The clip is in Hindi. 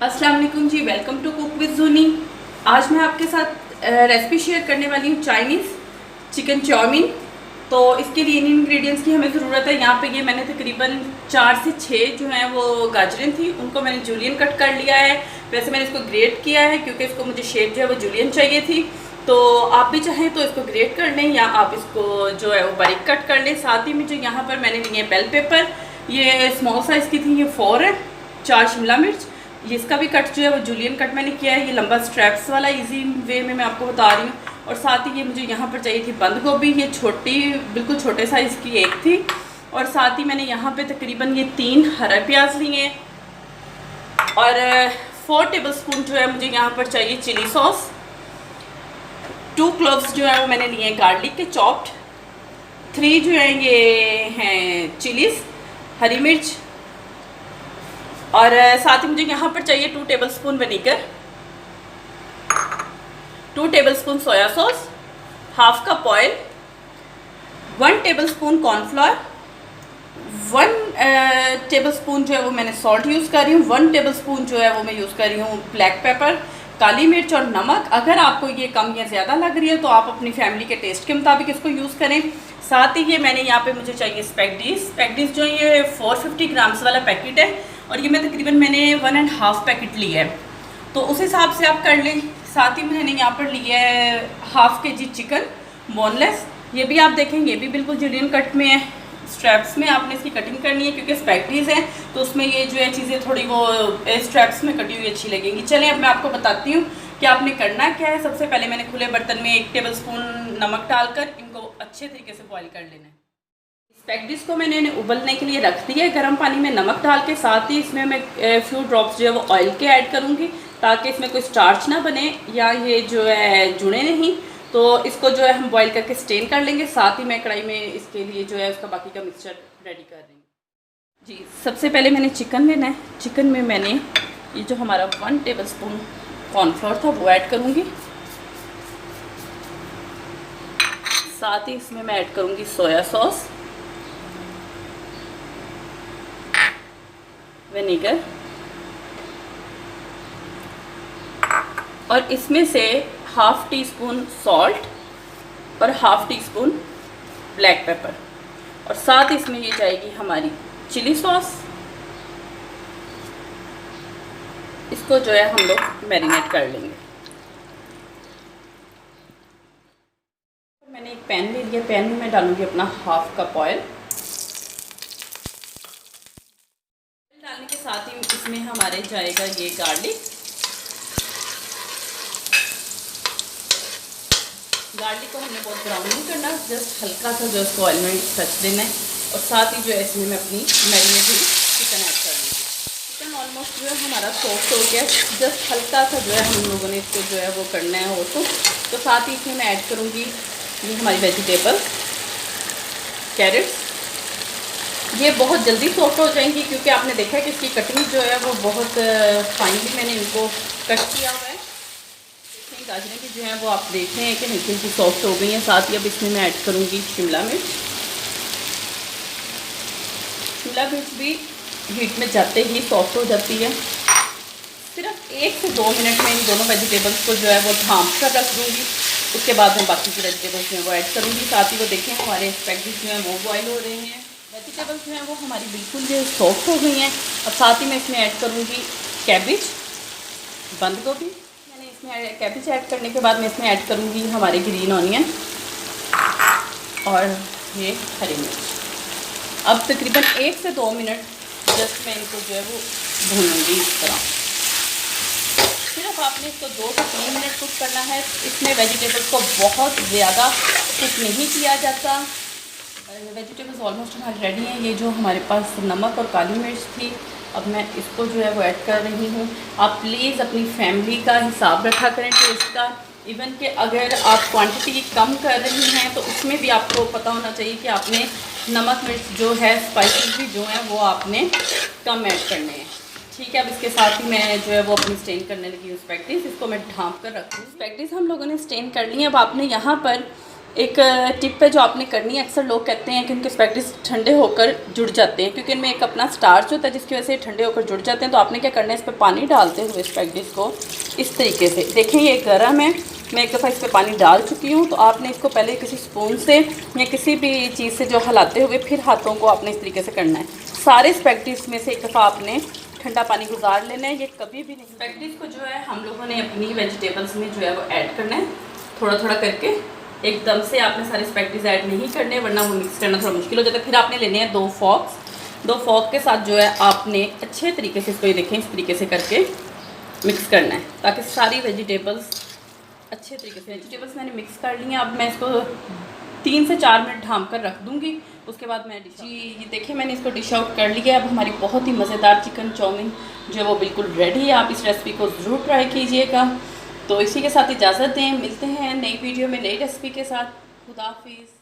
अस्सलाम वालेकुम जी, welcome to cook with Zooni. आज मैं आपके साथ रेसिपी शेयर करने वाली हूँ चाइनीज़ चिकन चाउमीन। तो इसके लिए इन इंग्रेडिएंट्स की हमें ज़रूरत है। यहाँ पे ये मैंने तकरीबन 4 से 6 जो हैं वो गाजरें थी, उनको मैंने जूलियन कट कर लिया है। वैसे मैंने इसको ग्रेट किया है क्योंकि इसको मुझे शेप जो है वो जूलियन चाहिए थी। तो आप भी चाहें तो इसको ग्रेट कर लें या आप इसको जो है वो बारीक कट कर लें। साथ ही में जो यहाँ पर मैंने लिए बेल पेपर, ये स्मॉल साइज़ की थी, ये 4 है। 4 शिमला मिर्च, ये इसका भी कट जो है वो जूलियन कट मैंने किया है। ये लंबा स्ट्रैप्स वाला इजी वे में मैं आपको बता रही हूँ। और साथ ही ये मुझे यहाँ पर चाहिए थी बंद गोभी, ये छोटी बिल्कुल छोटे साइज़ की एक थी। और साथ ही मैंने यहाँ पे तकरीबन ये 3 हरा प्याज लिए और 4 टेबलस्पून जो है मुझे यहाँ पर चाहिए चिली सॉस। 2 क्लोव्स जो है वो मैंने लिए गार्लिक के चॉप्ड। 3 जो है ये हैं चिलीज़, हरी मिर्च। और साथ ही मुझे यहाँ पर चाहिए 2 tablespoon vinegar, 2 tablespoon soya sauce, half cup oil, 1 tablespoon cornflour, 1 tablespoon जो है वो मैंने सॉल्ट यूज़ कर रही हूँ, 1 टेबलस्पून जो है वो मैं यूज़ कर रही हूँ ब्लैक पेपर, काली मिर्च और नमक। अगर आपको ये कम या ज़्यादा लग रही है तो आप अपनी फैमिली के टेस्ट के मुताबिक इसको यूज़ करें। साथ ही ये मैंने यहाँ पे मुझे चाहिए स्पैगडीज जो ये 450 ग्राम्स वाला पैकेट है और ये मैं तकरीबन मैंने 1.5 पैकेट लिया है, तो उस हिसाब से आप कर लें। साथ ही मैंने यहाँ पर लिया है ½ kg चिकन बोनलेस। ये भी आप देखें, ये भी बिल्कुल जूलियन कट में है। स्ट्रैप्स में आपने इसकी कटिंग करनी है क्योंकि स्पैगडीज हैं तो उसमें ये जो है चीज़ें थोड़ी वो स्ट्रैप्स में कटी हुई अच्छी लगेंगी। चलें अब मैं आपको बताती हूँ कि आपने करना क्या है। सबसे पहले मैंने खुले बर्तन में 1 टेबलस्पून नमक डालकर इनको अच्छे तरीके से बॉईल कर लेना है। स्पैगडीज को मैंने उबलने के लिए रख दिया है गर्म पानी में नमक डाल के। साथ ही इसमें मैं फ्यू ड्रॉप्स जो है वो ऑयल के ऐड करूँगी ताकि इसमें कोई स्टार्च ना बने या ये जो है जुड़े नहीं। तो इसको जो है हम बॉईल करके स्टेन कर लेंगे। साथ ही मैं कढ़ाई में इसके लिए जो है उसका बाकी का मिक्सचर रेडी कर रही हूँ जी। सबसे पहले मैंने चिकन लेना है। चिकन में मैंने ये जो हमारा 1 टेबलस्पून कॉर्नफ्लोर था वो ऐड करूँगी। साथ ही इसमें मैं ऐड करूँगी सोया सॉस, विनेगर और इसमें से ½ टीस्पून सॉल्ट और ½ टीस्पून ब्लैक पेपर। और साथ इसमें ये जाएगी हमारी चिली सॉस। इसको जो है हम लोग मैरिनेट कर लेंगे। मैंने एक पैन ले लिया, पैन में मैं डालूंगी अपना ½ कप ऑयल। डालने के साथ ही इसमें हमारे जाएगा ये गार्लिक को हमने बहुत ब्राउन नहीं करना, जस्ट हल्का सा जो इसको ऑयल में टच देना है। और साथ ही जो है इसमें मैं अपनी मैरिनेटेड चिकन ऐड कर दूँगी। चिकन ऑलमोस्ट जो है हमारा सॉफ्ट हो गया, जस्ट हल्का सा जो है हम लोगों ने इसको जो है वो करना है वो तो साथ ही इसमें मैं ऐड करूँगी ये हमारी वेजिटेबल कैरेट्स। ये बहुत जल्दी सॉफ्ट हो जाएंगी क्योंकि आपने देखा है कि इसकी कटिंग जो है वो बहुत फाइनली मैंने इनको कट किया हुआ है। गाजरें भी जो है वो आप देख रहे हैं कि हल्की हल्की सॉफ्ट हो गई हैं। साथ ही अब इसमें मैं ऐड करूँगी शिमला मिर्च। शिमला मिर्च भी हीट में जाते ही सॉफ्ट हो जाती है। सिर्फ 1 से 2 मिनट में इन दोनों वेजिटेबल्स को जो है वो ढाँप कर रख दूँगी। उसके बाद मैं बाकी की वेजिटेबल्स में वो ऐड करूँगी। साथ ही वो देखें हमारे स्पैगडीज जो हैं वो बॉयल हो रहे हैं। वेजिटेबल्स जो हैं वो हमारी बिल्कुल जो सॉफ्ट हो गई हैं। और साथ ही मैं इसमें ऐड करूँगी कैबिज, बंद गोभी। मैंने इसमें कैबिज ऐड करने के बाद मैं इसमें ऐड करूँगी हमारे ग्रीन ऑनियन और ये हरी मिर्च। अब तकरीबन 1 से 2 मिनट जस्ट मैं इनको जो है वो भूनूँगी इस तरह। सिर्फ आपने इसको 2 से 3 मिनट कुक करना है। इसमें वेजिटेबल्स को बहुत ज़्यादा कुक नहीं किया जाता। वेजिटेबल्स ऑलमोस्ट हमारी रेडी हैं। ये जो हमारे पास नमक और काली मिर्च थी, अब मैं इसको जो है वो ऐड कर रही हूँ। आप प्लीज़ अपनी फैमिली का हिसाब रखा करें टेस्ट का। इवन कि अगर आप क्वांटिटी कम कर रही हैं तो उसमें भी आपको पता होना चाहिए कि आपने नमक मिर्च जो है स्पाइसेस भी जो हैं वो आपने कम ऐड करने हैं। ठीक है, अब इसके साथ ही मैं जो है वो अपनी स्टेन करने लगी हूँ स्पैगडीज। इसको मैं ढाँप कर रखूँ। स्पैगडीज हम लोगों ने स्टेन कर ली है। अब आपने यहाँ पर एक टिप है जो आपने करनी है, अक्सर लोग कहते हैं कि उनके स्पैगेटीज ठंडे होकर जुड़ जाते हैं क्योंकि इनमें एक अपना स्टार्च होता है जिसकी वजह से ठंडे होकर जुड़ जाते हैं। तो आपने क्या करना है, इस पर पानी डालते हुए स्पैगेटीज को इस तरीके से, देखें ये गर्म है, मैं एक दफ़ा इस पर पानी डाल चुकी हूँ। तो आपने इसको पहले किसी स्पून से या किसी भी चीज़ से जो हिलाते हुए फिर हाथों को आपने इस तरीके से करना है। सारे स्पैगेटीज में से एक दफ़ा आपने ठंडा पानी गुजार लेना है, ये कभी भी नहीं। स्पैगेटीज को जो है हम लोगों ने अपनी वेजिटेबल्स में जो है वो ऐड करना है थोड़ा थोड़ा करके, एकदम से आपने सारे स्पैगेटीज ऐड नहीं करने वरना वो मिक्स करना थोड़ा मुश्किल हो जाता है। फिर आपने लेने हैं 2 फॉर्क के साथ जो है आपने अच्छे तरीके से इसको, ये देखें इस तरीके से करके मिक्स करना है ताकि सारी वेजिटेबल्स अच्छे तरीके से, वेजिटेबल्स मैंने मिक्स कर ली हैं। अब मैं इसको 3 से 4 मिनट ढाँप कर रख दूँगी, उसके बाद मैं ये देखिए मैंने इसको डिश आउट कर लिया है। अब हमारी बहुत ही मज़ेदार चिकन चाउमीन जो है वो बिल्कुल रेडी है। आप इस रेसिपी को ज़रूर ट्राई कीजिएगा। तो इसी के साथ इजाज़त दें, मिलते हैं नई वीडियो में नई रेसिपी के साथ। खुदा हाफिज़।